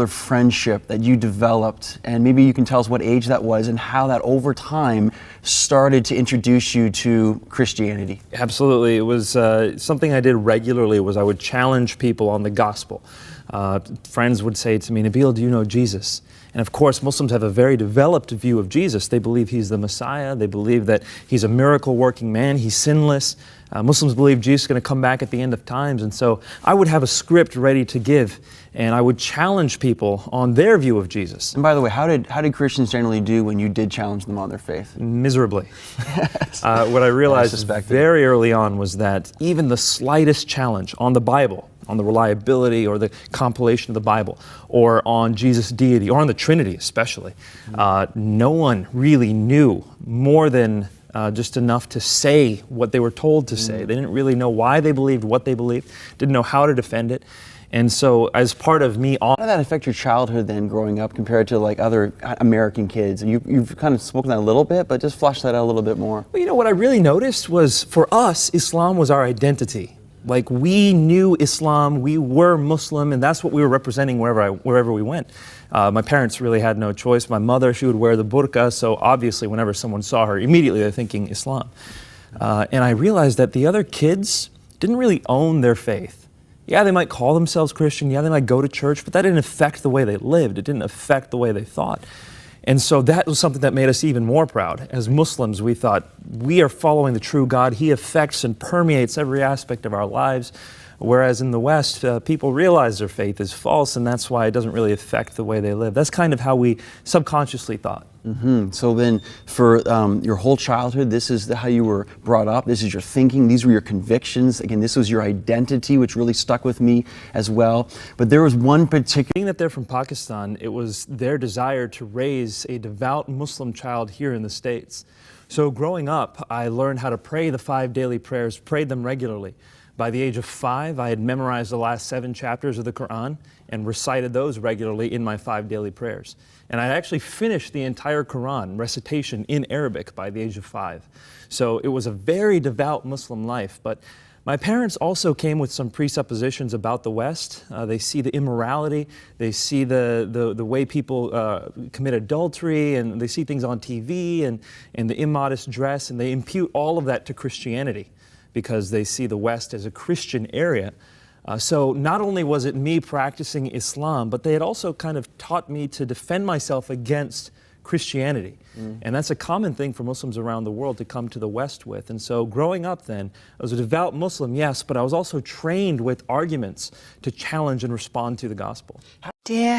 friendship that you developed, and maybe you can tell us what age that was and how that over time started to introduce you to Christianity. Absolutely. It was something I did regularly was I would challenge people on the gospel. Friends would say to me, "Nabil, do you know Jesus?" And of course, Muslims have a very developed view of Jesus. They believe he's the Messiah. They believe that he's a miracle-working man. He's sinless. Muslims believe Jesus is going to come back at the end of times. And so I would have a script ready to give, and I would challenge people on their view of Jesus. And by the way, how did Christians generally do when you did challenge them on their faith? Miserably. What I realized very early on was that even the slightest challenge on the Bible, on the reliability or the compilation of the Bible, or on Jesus' deity, or on the Trinity especially, no one really knew more than just enough to say what they were told to say. They didn't really know why they believed what they believed, didn't know how to defend it. And so as part of me... How did that affect your childhood then growing up compared to like other American kids? You've kind of spoken that a little bit, but just flesh that out a little bit more. Well, you know, what I really noticed was for us, Islam was our identity. Like, we knew Islam, we were Muslim, and that's what we were representing wherever we went. My parents really had no choice. My mother, she would wear the burqa, so obviously whenever someone saw her, immediately they're thinking Islam. And I realized that the other kids didn't really own their faith. Yeah, they might call themselves Christian, yeah, they might go to church, but that didn't affect the way they lived, it didn't affect the way they thought. And so that was something that made us even more proud. As Muslims, we thought, we are following the true God. He affects and permeates every aspect of our lives. Whereas in the West, people realize their faith is false, and that's why it doesn't really affect the way they live. That's kind of how we subconsciously thought. So then, for your whole childhood, this is how you were brought up, this is your thinking, these were your convictions. Again, this was your identity, which really stuck with me as well. But there was one particular... Being that they're from Pakistan, it was their desire to raise a devout Muslim child here in the States. So growing up, I learned how to pray the 5 daily prayers, prayed them regularly. By the age of 5, I had memorized the last 7 chapters of the Quran and recited those regularly in my 5 daily prayers. And I actually finished the entire Quran recitation in Arabic by the age of 5. So it was a very devout Muslim life. But my parents also came with some presuppositions about the West. They see the immorality, they see the way people commit adultery, and they see things on TV and the immodest dress, and they impute all of that to Christianity, because they see the West as a Christian area. So not only was it me practicing Islam, but they had also kind of taught me to defend myself against Christianity. And that's a common thing for Muslims around the world to come to the West with. And so growing up then, I was a devout Muslim, yes, but I was also trained with arguments to challenge and respond to the gospel. Dear